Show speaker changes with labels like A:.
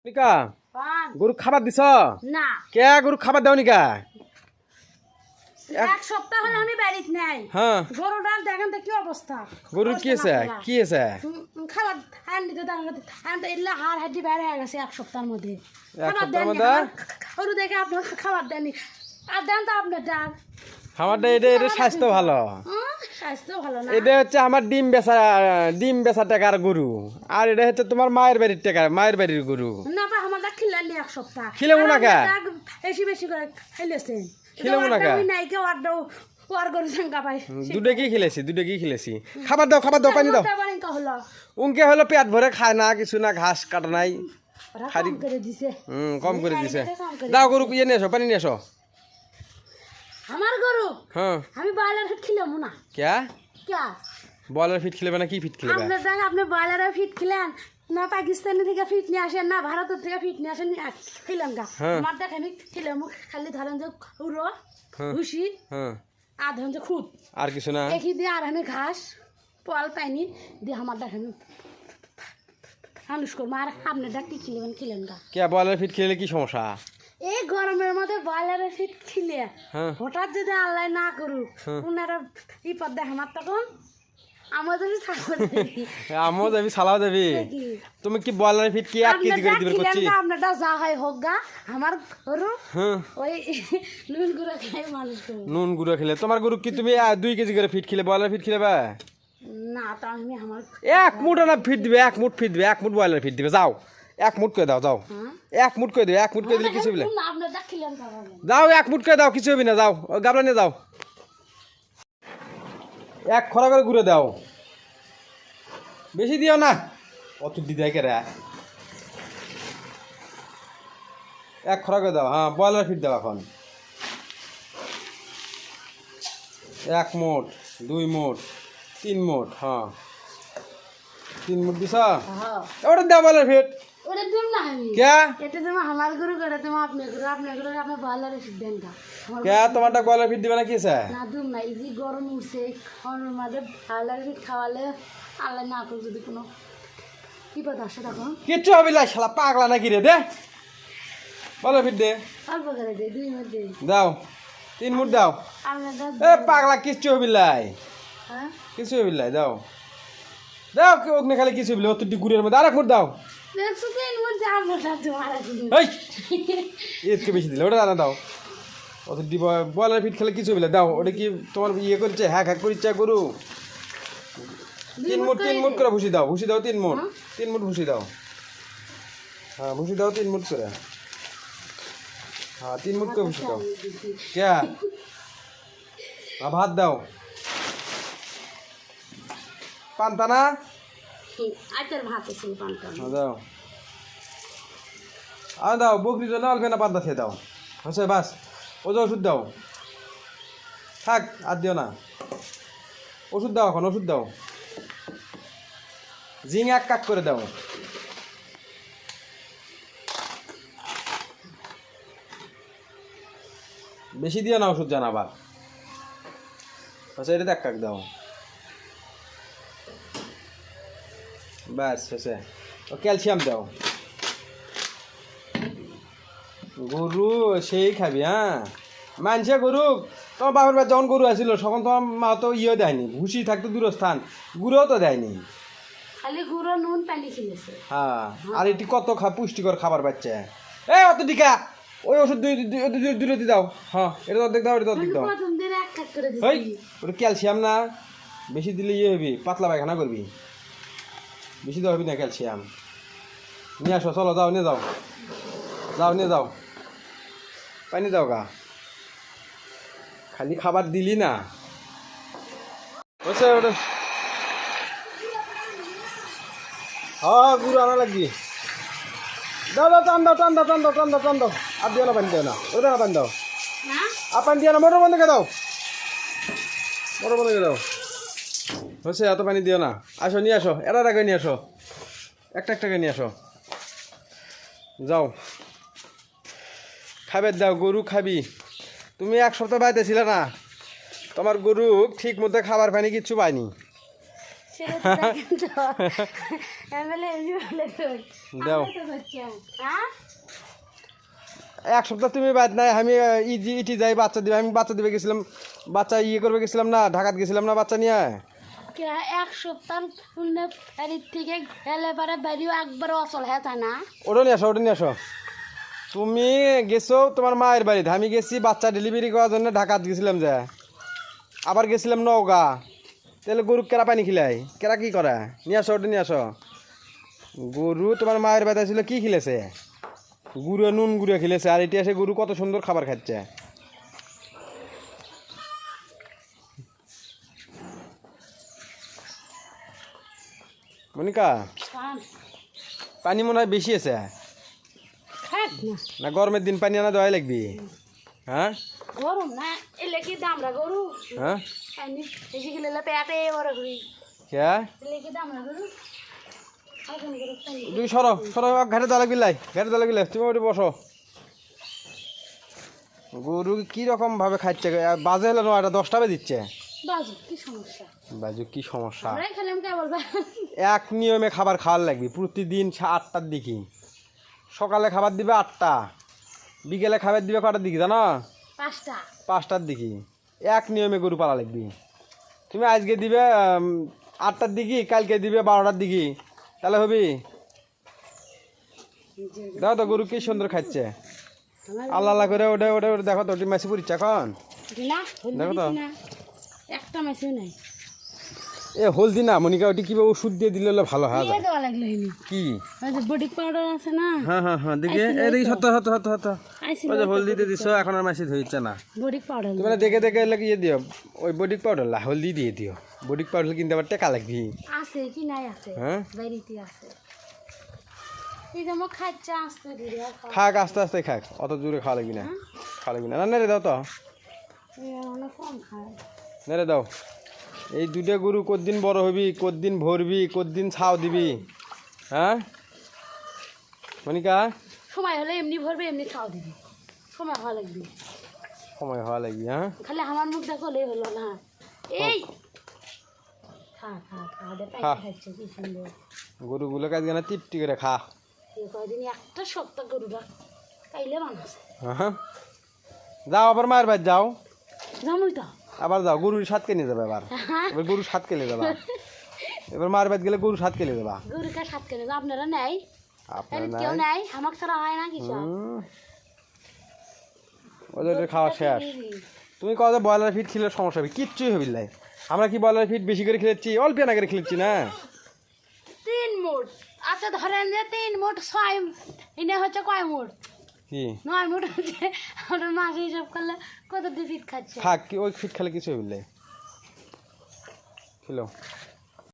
A: নিকা গরু খাবার দিছ
B: না
A: কে গরু খাবার দাও নিকা
B: এক সপ্তাহ হলো আমি বাড়িতে নাই।
A: হ্যাঁ
B: গরুটার দেখেন তো কি অবস্থা।
A: গরুর কি আছে কি আছে
B: খাবার আনলি তো দেখেন আনতে এলে হাড় হাড্ডি বের হয়ে গেছে এক সপ্তাহের মধ্যে।
A: এক
B: খাবার
A: সপ্তাহের
B: দেন
A: মধ্যে
B: গরু দেখে আপনার খাবার দেননি আর দেন তো আপনার ডাক
A: খাবারটা এটা স্বাস্থ্য ভালো
B: স্বাস্থ্য ভালো না।
A: এটা হচ্ছে আমার ডিম বেচা টাকার গরু আর এটা হচ্ছে তোমার মায়ের বাড়ির টাকা মায়ের বাড়ির গরু
B: না বা আমার ডাক খিলালি এক সপ্তাহ
A: খিলাবো না কা
B: বেশি বেশি করে খাইলেছেন
A: খিলাবো না কা
B: নাই কেউ আর দাও আর গরু সংখ্যা পাই
A: দুটো কি খেলেছি খাবার দাও পানি দাও
B: হলো
A: উনকে হলো পেট ভরে খায় না কিছু না ঘাস কাটা নাই
B: কম করে দিছে।
A: কম করে দিছে দাও গরু ইয়ে নিয়ে এসো পানি নিয়ে এসো
B: আমার গরু
A: হ্যাঁ
B: আমি বয়লার ফিট খিলাম না
A: ক্যা
B: ক্যা
A: বলার ফিট খেলবে না কি ফিট খেলবে
B: আপনার দেখ আপনি বয়লারের ফিট খিলেন না পাকিস্তানি থেকে ফিট নিয়ে আসেন না ভারতের থেকে ফিট নিয়ে আসেন খিলাম গা আমার দেখ আমি খিলাম খালি ধরেন যে উড়ো ভুসি
A: হ্যাঁ
B: আর ধরেন যে খুদ
A: আর কিছু না
B: একই দিয়ে আর আমি ঘাস পল পাইনি দিয়ে আমার দেখ আমি মানুষ করবো আর আপনার দেখ কি খিলেন গা
A: কে বলার ফিট খেলে কি সমস্যা
B: এই গরমের মধ্যে বয়লারের ফিট খিলে
A: হ্যাঁ
B: হঠাৎ যদি আল্লাহ না করুক ওনারা বিপদ দেখে আমার তখন আমাদের
A: আমও যাবি সালাও যাবি তুমি কি বলার ফিট কি 1 কেজি করে দিবে করছি
B: আপনারটা যা হয় হোক গা আমার গরু ওই নুন গুঁড়ো খাই মানুষ
A: নুন গুঁড়ো খেলে তোমার গরু কি তুমি 2 কেজি করে ফিট খেলে বলার ফিট খেলেবা
B: না তা আমি আমার
A: 1 মুঠ না ফিট দিবে 1 মুঠ ফিট দিবে 1 মুঠ বলার ফিট দিবে যাও 1 মুঠ করে দাও যাও 1 মুঠ করে দিও 1 মুঠ করে দিলে কিছু হবে না
B: আপনার দেখিলেন
A: যাও 1 মুঠ করে দাও কিছু হবে না যাও গাবলা নিয়ে যাও 1 খরা করে ঘুরে দাও বেশি দিও না অত দিদাই কে রে 1 খরা করে দাও হ্যাঁ বয়লার ফিট দাও এখন 1 মুঠ 2 মুঠ 3 মুঠ হ্যাঁ 3 মুঠ দিছা ওটা দাও বয়লার ফিট
B: ওরে দিম না আমি
A: কে
B: এটা তুমি আমার গরু করে তুমি আপনার গরু আপনি বয়লারে ফিট দেন গা
A: কে তোমারটা বয়লার ফিট দিবে না কি আছে
B: না দিম না এই যে গরম উঠছে গরমের মাঝে বয়লারে ফিট খাওয়ালে আল্লাহ না করুক যদি কোনো বিপদ আসে তখন
A: কিচ্ছু হবে না শালা পাগলা নাকি রে দে বয়লার ফিট দে
B: অল্প করে দে 2 মুঠ দে
A: দাও 3 মুঠ দাও
B: আপনার
A: এ পাগলা কিচ্ছু হবে লাই
B: হ্যাঁ
A: কিছু হবে লাই দাও দাও কি ওখানে খালি কিছু হবে অত গুড়ের মধ্যে আরেক মুঠ দাও
B: দেখছো 3 মুঠ দাও আপনার তোমার
A: এই এর বেশি দিলে ওটা দাও দাও অত দিব বয়লার ফিট খেলে কিছু হবে দাও ওটা কি তোমার ইয়ে করছে হ্যাক করিচ্ছে গরু 3 মুঠ করে ভুসি দাও 3 মুঠ 3 মুঠ ভুসি দাও হ্যাঁ ভুসি দাও 3 মুঠ করে হ্যাঁ 3 মুঠ করে ভুসি দাও কে ভাত দাও পান্তা না
B: আইতের ভাত আছে পান্তা
A: দাও দাও বকরি জন্য অল্প না পান্তা খেয়ে দাও হচ্ছে বাস ওজা ওষুধ দাও থাক আর দিও না ওষুধ দাও এখন ওষুধ দাও জিং 1 কাক করে দাও বেশি দিও না ওষুধ জানা আবার আচ্ছা এটা 1 কাক দাও ব্যাস হয়েছে ও ক্যালসিয়াম দাও গরু সেই খাবি হ্যাঁ মানছে গরু তোমার বাপের বাড়ি যখন গরু আসছিল তখন তোমার মা তো ইয়ে দেয়নি ভুসি থাকতো দূরস্থান গুঁড়োও তো দেয়নি
B: খালি গুঁড়ো নুন পানি খেলেছে
A: হ্যাঁ আর এটি কত পুষ্টিকর খাবার পাচ্ছে অত টিকা ওই ওষুধ দূরে দিয়ে দাও হ্যাঁ এটা অর্ধেক দাও এটা অর্ধেক দাও
B: প্রথম দিন 1 কাক করে
A: ওই
B: দিছি
A: ওটা ক্যালসিয়াম না বেশি দিলে ইয়ে হবি পাতলা পায়খানা করবি বেশি দেওয়া হবি না ক্যালসিয়াম নিয়ে আসো চলো যাও নিয়ে যাও নিয়ে যাও পানি দাও গা খালি খাবার দিলি না ওটা হ্যাঁ গুরু আনা লাগবি দাও টান দাও আর দিও না পানি দিও না ওটা না পানি দাও আর পানি দিও না মোটর বন্ধ করে দাও হচ্ছে এত পানি দিও না আসো নিয়ে আসো এটা আগে নিয়ে আসো একটা নিয়ে আসো যাও খাবে দাও গরু খাবি তুমি 1 সপ্তাহ বাড়িতে ছিলে না তোমার গরু ঠিক মতো খাবার পানি কিচ্ছু পায়নি
B: সেটা তো দেখেন তো এমএলএ এমনি বলে তো
A: দাও।
B: আমরা তো করছি হ্যাঁ
A: এক সপ্তাহ তুমি বাদ নাই আমি ইটি যাই বাচ্চা দিবে আমি বাচ্চা দিবে গেছিলাম বাচ্চা করবে গেছিলাম না ঢাকাত গেছিলাম না বাচ্চা নিয়ে
B: এক সপ্তাহ বাড়ির থেকে গেলে পরে বাড়িও একবার অচল হয়ে যায় না
A: ওটা নিয়ে আসো তুমি গেছো তোমার মায়ের বাড়িতে আমি গেছি বাচ্চা ডেলিভারি করার জন্য ঢাকাত গেছিলাম যে আবার গেছিলাম নওগাঁ তাহলে গরু কেরা পানি খিলাই কেরা কি করে নিয়ে আসো গরু তোমার মায়ের বাড়িতে ছিল কি খিলেছে গুঁড়ো নুন গুঁড়ো খিলেছে আর এটি এসে গরু কত সুন্দর খাবার খাচ্ছে মনিকা পানি মনে হয় বেশি আছে
B: খাক না
A: না গরমের দিন পানি আনা দেওয়াই লাগবি হ্যাঁ
B: গরম না এলে কি দামরা গরু
A: হ্যাঁ
B: পানি বেশি খেলে পেটে বড় করি
A: কে
B: এলে কি দামরা গরু এখন গরু পানি
A: তুমি সরো ঘাটে দেওয়া লাগবি তুমি ওটি বসো গরু কি রকম ভাবে খাচ্ছে বাজে হলো না এটা 10টা বেজে দিচ্ছে
B: বাজু কি সমস্যা
A: বাজু কি সমস্যা
B: আমরাই খেলাম কে বলবা
A: এক নিয়মে খাবার খাওয়ার লাগবে প্রতিদিন 8টার দিকে সকালে খাবার দিবে 8টা বিকেলে খাবার দিবে কটার দিকে জানো
B: 5টা
A: 5টার দিকে এক নিয়মে গরু পালা লাগবে তুমি আজকে দিবে 8টার দিকে কালকে দিবে 12টার দিকে তাহলে হবি দেখো তো গরু কি সুন্দর খাচ্ছে আল্লাহ আল্লাহ করে ওটা দেখো তো ওটি মাছি পড়ছে এখন
B: না
A: দেখো তো
B: না একটা মাসিও নাই
A: এ হলদি না মনিকা ওটি কিভাবে ওষুধ দিয়ে দিলে হলে ভালো হয়
B: দিয়ে দেওয়া লাগলো হিনি
A: কি
B: ওই যে বডি পাউডার আছে না
A: হ্যাঁ দেখে এদিকে সত্য
B: আইছিল
A: ওই যে হলদি দিয়ে দিছো এখন আর মাছি ধরছে না
B: বডি পাউডার
A: তুমি দেখে এলে ইয়ে দিও ওই বডিক পাউডার হলদি দিয়ে দিও বডিক পাউডার কিনতে আবার টাকা লাগবি
B: আছে কি নাই আছে
A: হ্যাঁ
B: বাড়িতে আছে এই যে মোক খাইছে আসতে দিদি
A: খাক আস্তে আস্তে খাক অত জোরে খাওয়া লাগবি না না নেড়ে দাও তো
B: অনেক কম খায়
A: নেড়ে দাও এই দুটো গরু কতদিন বড় হবি কতদিন ভরবি কতদিন ছাও দিবি হ্যাঁ মনিকা
B: সময় হলে এমনি ভরবে এমনি খাওয়া দিবি সময় হওয়া লাগবে
A: সময় হওয়া লাগবি হ্যাঁ
B: খালি আমার মুখ দেখলেই হলো না এই খা
A: খা।
B: খাইছে কি সুন্দর
A: গরুগুলো কাজ না টিপটি করে খা
B: এই কয়দিন একটা সপ্তাহ গরুটা খাইলে মানুষ
A: হ্যাঁ যাও আবার মায়ের বাড়ি যাও
B: জামুই তো
A: আবার যাও গরুর সাত কেনে যাবে এবার গরু সাত কেলে যাবা এবার মায়ের বাড়ি গেলে গরু সাত কেলে যাবা
B: গরু কা সাত কেনে আপনারা নেই
A: আপনার
B: কেউ নাই আমাকে ছাড়া হয় না কিছু
A: ওদের খাওয়া শেষ তুমি কত ব্রয়লার ফিট খেলে সমস্যা হবে কিচ্ছুই হবি লাই আমরা কি ব্রয়লার ফিট বেশি করে খেলেছি অল্প না করে খেলেছি না
B: 3 মোট আচ্ছা ধরেন যে 3 মোট 6 এনে হচ্ছে কয় মোট
A: কি
B: 9 মোট হচ্ছে আমরা মাসে হিসাব করলে কত দিয়ে ফিট খাচ্ছে
A: থাক কি ওই ফিট খেলে কিছু হবি লাই খেলো